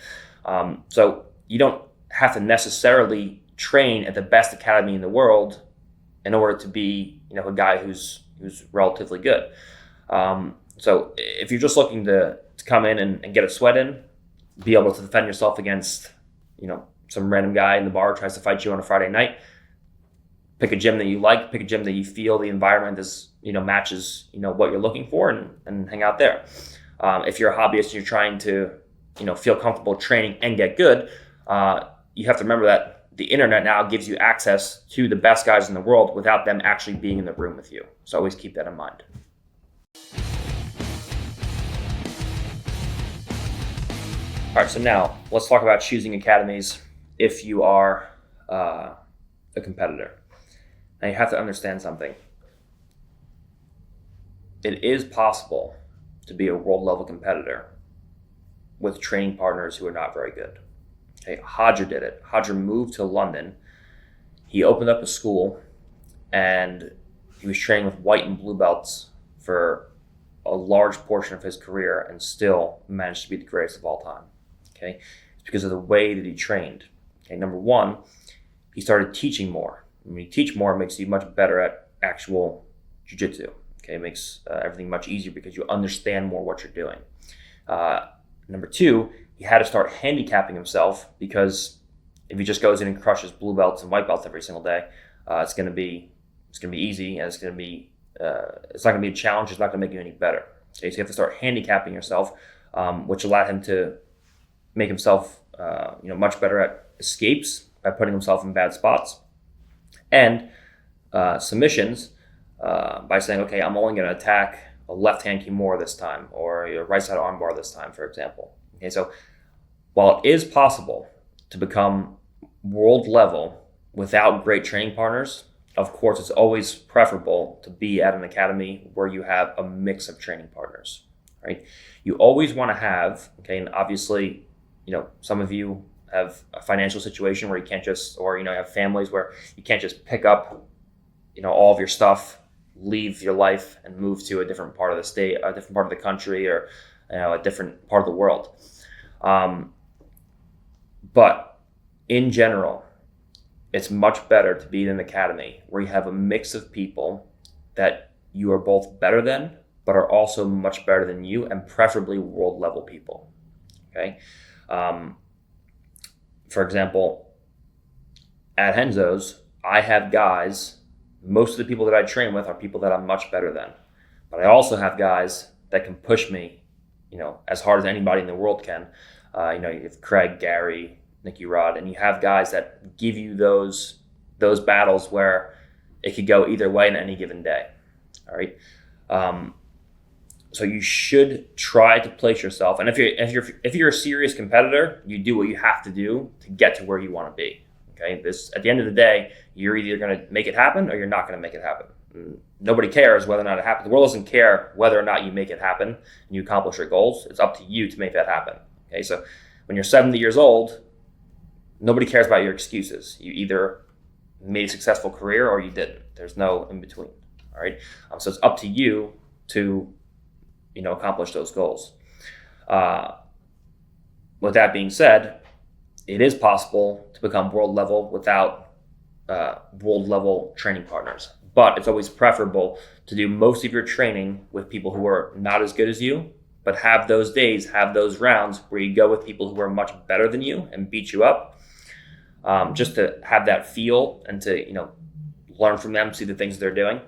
So you don't have to necessarily train at the best academy in the world in order to be a guy who's relatively good. So if you're just looking to come in and get a sweat in, be able to defend yourself against some random guy in the bar who tries to fight you on a Friday night, pick a gym that you like, pick a gym that you feel the environment is matches what you're looking for, and hang out there. If you're a hobbyist and you're trying to feel comfortable training and get good, you have to remember that the internet now gives you access to the best guys in the world without them actually being in the room with you. So always keep that in mind. All right, so now let's talk about choosing academies if you are a competitor. Now you have to understand something. It is possible to be a world level competitor with training partners who are not very good. Okay, Hodger did it. Hodger moved to London. He opened up a school and he was training with white and blue belts for a large portion of his career and still managed to be the greatest of all time. Okay, it's because of the way that he trained. Okay, number one, he started teaching more. When you teach more, it makes you much better at actual jiu-jitsu. Okay, it makes everything much easier because you understand more what you're doing. Number two, he had to start handicapping himself because if he just goes in and crushes blue belts and white belts every single day, it's going to be easy and it's not going to be a challenge. It's not going to make you any better. Okay, so you have to start handicapping yourself, which allowed him to make himself much better at escapes by putting himself in bad spots, and submissions by saying, okay, I'm only going to attack a left hand kimura this time, or a right side armbar this time, for example. Okay, so while it is possible to become world level without great training partners, of course, it's always preferable to be at an academy where you have a mix of training partners, right? You always want to have, okay, and obviously, some of you have a financial situation where you can't just, or, have families where you can't just pick up, all of your stuff, leave your life and move to a different part of the state, a different part of the country, or, a different part of the world. But in general, it's much better to be in an academy where you have a mix of people that you are both better than, but are also much better than you, and preferably world level people. Okay. For example, at Renzo's, I have guys, most of the people that I train with are people that I'm much better than. But I also have guys that can push me, as hard as anybody in the world can. You have Craig, Gary, Nicky Rod, and you have guys that give you those battles where it could go either way in any given day. All right. So you should try to place yourself, and if you're a serious competitor, you do what you have to do to get to where you want to be. Okay. At the end of the day, you're either going to make it happen or you're not going to make it happen. Nobody cares whether or not it happens. The world doesn't care whether or not you make it happen and you accomplish your goals. It's up to you to make that happen. Okay. So when you're 70 years old, nobody cares about your excuses. You either made a successful career or you didn't. There's no in between. All right. So it's up to you to, accomplish those goals. With that being said, it is possible to become world level without world level training partners. But it's always preferable to do most of your training with people who are not as good as you, but have those days, have those rounds where you go with people who are much better than you and beat you up. Just to have that feel and to, learn from them, see the things they're doing,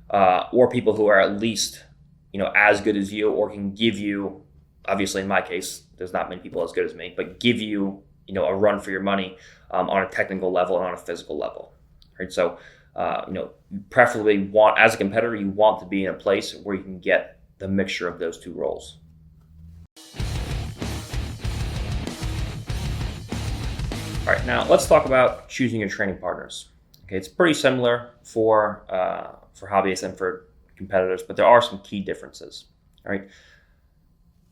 or people who are at least, as good as you, or can give you, obviously in my case, there's not many people as good as me, but give you, a run for your money on a technical level and on a physical level, right? So, preferably as a competitor, you want to be in a place where you can get the mixture of those two roles. All right, now let's talk about choosing your training partners. Okay, it's pretty similar for hobbyists and for competitors, but there are some key differences. All right.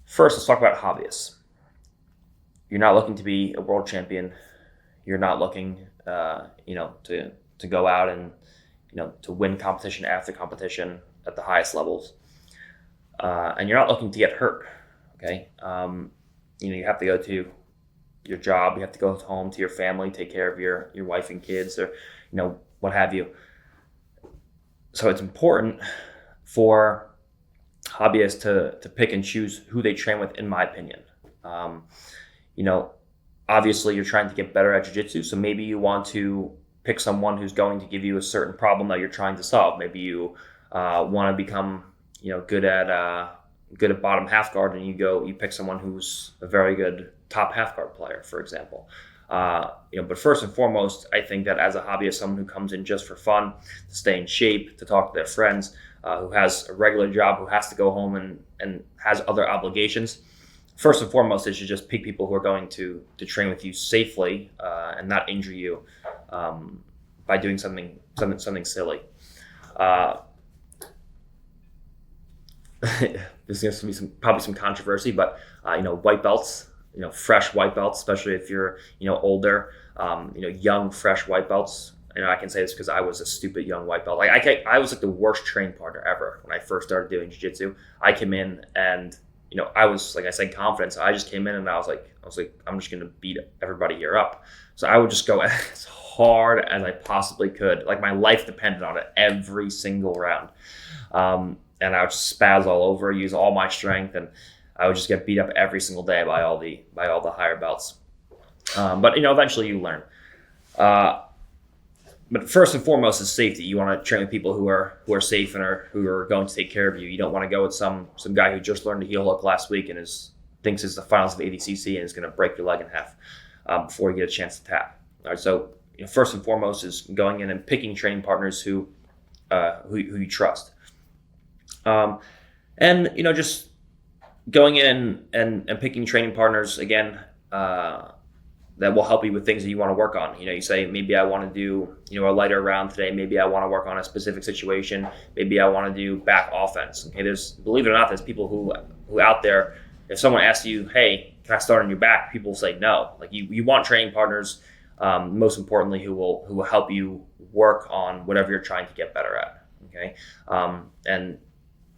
First, let's talk about hobbyists. You're not looking to be a world champion. You're not looking, to go out and, to win competition after competition at the highest levels. And you're not looking to get hurt. Okay. You have to go to your job. You have to go home to your family, take care of your wife and kids, or, what have you. So it's important for hobbyists to pick and choose who they train with, in my opinion. Obviously you're trying to get better at jiu-jitsu, so maybe you want to pick someone who's going to give you a certain problem that you're trying to solve. Maybe you want to become, good at bottom half guard, and you pick someone who's a very good top half guard player, for example. But first and foremost, I think that as a hobbyist, someone who comes in just for fun, to stay in shape, to talk to their friends, who has a regular job, who has to go home and has other obligations, first and foremost, is to just pick people who are going to train with you safely and not injure you by doing something silly. There's going to be probably some controversy, but white belts, fresh white belts, especially if you're older, young fresh white belts. I can say this because I was a stupid young white belt. I was like the worst training partner ever when I first started doing jiu-jitsu. I came in and I was, like I said, confident. So I just came in and I was like, I'm just going to beat everybody here up. So I would just go as hard as I possibly could. Like my life depended on it every single round. And I would just spaz all over, use all my strength, and I would just get beat up every single day by all the higher belts. But eventually you learn. But first and foremost is safety. You want to train with people who are safe and who are going to take care of you. You don't want to go with some guy who just learned a heel hook last week and thinks it's the finals of ADCC and is going to break your leg in half before you get a chance to tap. All right, so first and foremost is going in and picking training partners who you trust. And just going in and picking training partners again that will help you with things that you want to work on. You say, maybe I want to do a lighter round today. Maybe I want to work on a specific situation. Maybe I want to do back offense. Okay, believe it or not, there's people who out there, if someone asks you, hey, can I start on your back? People say no. Like you want training partners, most importantly, who will help you work on whatever you're trying to get better at. Okay, and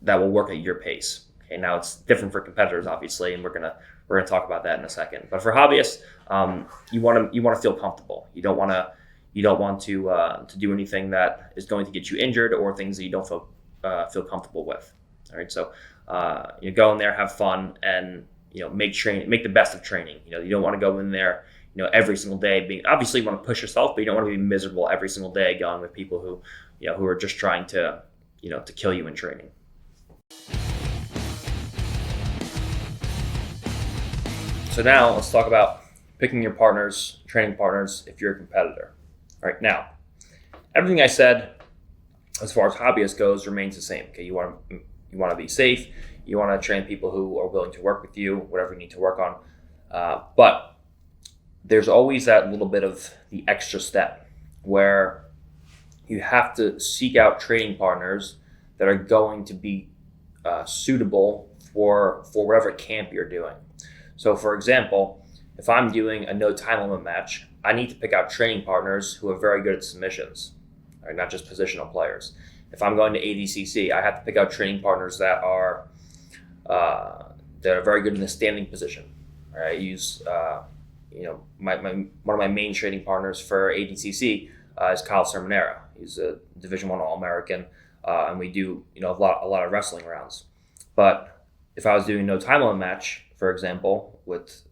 that will work at your pace. Okay, now it's different for competitors, obviously, and we're gonna talk about that in a second. But for hobbyists, you want to feel comfortable. You don't want to do anything that is going to get you injured or things that you don't feel comfortable with. All right, so you go in there, have fun, and make the best of training. You don't want to go in there every single day obviously you want to push yourself, but you don't want to be miserable every single day going with people who are just trying to to kill you in training. So now let's talk about picking your partners, training partners, if you're a competitor. All right, now, everything I said as far as hobbyist goes remains the same. Okay, you want to be safe. You want to train people who are willing to work with you, whatever you need to work on. But there's always that little bit of the extra step where you have to seek out training partners that are going to be suitable for whatever camp you're doing. So, for example, if I'm doing a no time limit match, I need to pick out training partners who are very good at submissions, right? Not just positional players. If I'm going to ADCC, I have to pick out training partners that are very good in the standing position. Right? I use one of my main training partners for ADCC is Kyle Sermonera. He's a Division I All-American, and we do a lot of wrestling rounds. But if I was doing a no time limit match, for example, with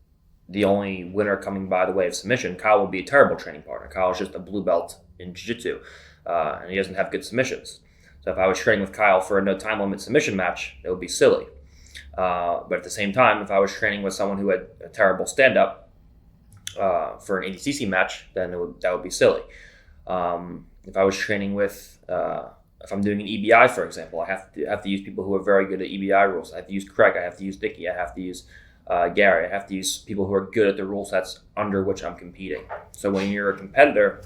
the only winner coming by the way of submission, Kyle would be a terrible training partner. Kyle is just a blue belt in jiu-jitsu, and he doesn't have good submissions. So if I was training with Kyle for a no time limit submission match, it would be silly. But at the same time, if I was training with someone who had a terrible stand-up for an ADCC match, then that would be silly. If I was training with, if I'm doing an EBI, for example, I have to use people who are very good at EBI rules. I have to use Craig. I have to use Dicky. I have to use Gary. I have to use people who are good at the rule sets under which I'm competing. So when you're a competitor,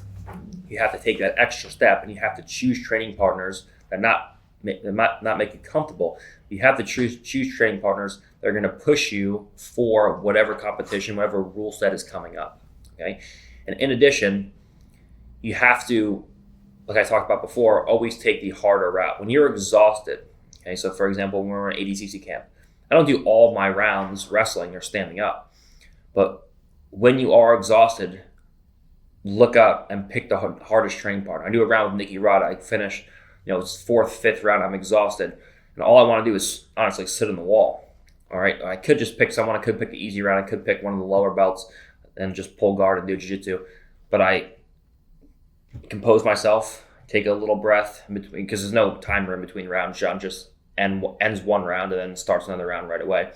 you have to take that extra step, and you have to choose training partners that not make you comfortable. You have to choose training partners that are going to push you for whatever competition, whatever rule set is coming up. Okay, and in addition, you have to, like I talked about before, always take the harder route. When you're exhausted, okay, so for example, when we're in ADCC camp, I don't do all of my rounds wrestling or standing up. But when you are exhausted, look up and pick the hardest training partner. I do a round with Nicky Rada. I finish, it's fourth, fifth round. I'm exhausted. And all I want to do is honestly sit on the wall. All right. I could just pick someone. I could pick the easy round. I could pick one of the lower belts and just pull guard and do jiu-jitsu. But I compose myself, take a little breath in between, because there's no timer in between rounds. John just ends one round and then starts another round right away.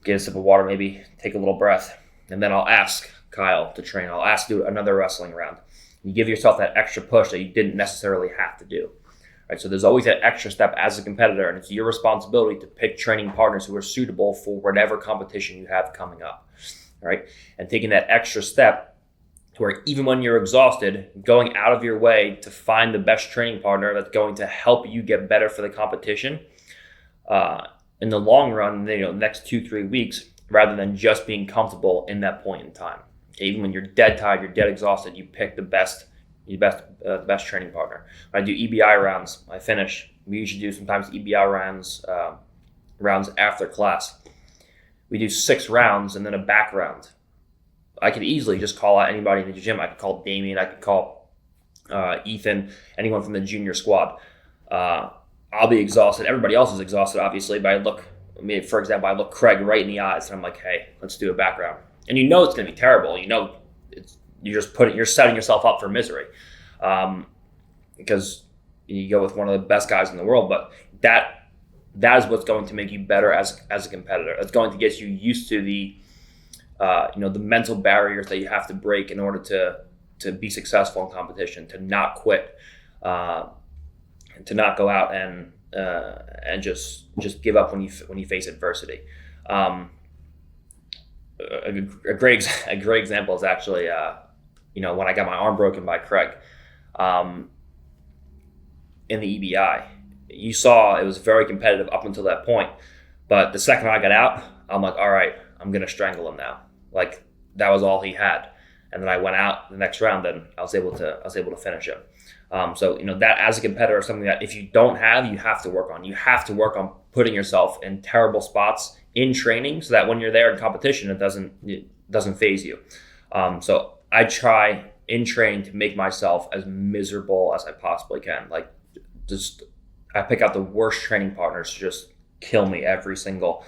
Get a sip of water, maybe take a little breath, and then I'll ask Kyle to train. I'll ask to do another wrestling round. You give yourself that extra push that you didn't necessarily have to do. Right? So there's always that extra step as a competitor, and it's your responsibility to pick training partners who are suitable for whatever competition you have coming up. Right? And taking that extra step to where even when you're exhausted, going out of your way to find the best training partner that's going to help you get better for the competition in the long run, next 2-3 weeks, rather than just being comfortable in that point in time. Okay? Even when you're dead tired, you're dead exhausted, you pick the best training partner. When I do EBI rounds, I finish. We usually do sometimes EBI rounds after class. We do 6 rounds and then a back round. I could easily just call out anybody in the gym. I could call Damien. I could call Ethan, anyone from the junior squad. I'll be exhausted. Everybody else is exhausted, obviously, but for example, I look Craig right in the eyes and I'm like, hey, let's do a back round. And it's going to be terrible. You're setting yourself up for misery because you go with one of the best guys in the world. But that is what's going to make you better as a competitor. It's going to get you used to the mental barriers that you have to break in order to be successful in competition, to not quit, to not go out and just give up when you face adversity. A great example is actually when I got my arm broken by Craig in the EBI. You saw it was very competitive up until that point, but the second I got out, I'm like, all right, I'm gonna strangle him now. Like that was all he had, and then I went out the next round, and I was able to finish him. So that as a competitor is something that if you don't have, you have to work on. You have to work on putting yourself in terrible spots in training, so that when you're there in competition, it doesn't phase you. So I try in training to make myself as miserable as I possibly can. Like I pick out the worst training partners to just kill me every single.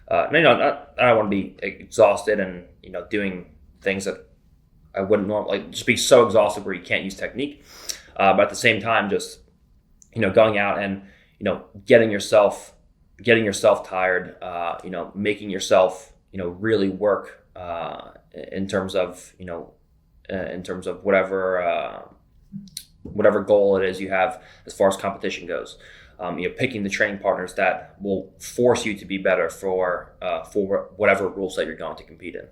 I don't want to be exhausted and doing things that I wouldn't normally, like just be so exhausted where you can't use technique. But at the same time, just going out and getting yourself tired. Making yourself really work in terms of whatever goal it is you have as far as competition goes. Picking the training partners that will force you to be better for whatever rules that you're going to compete in.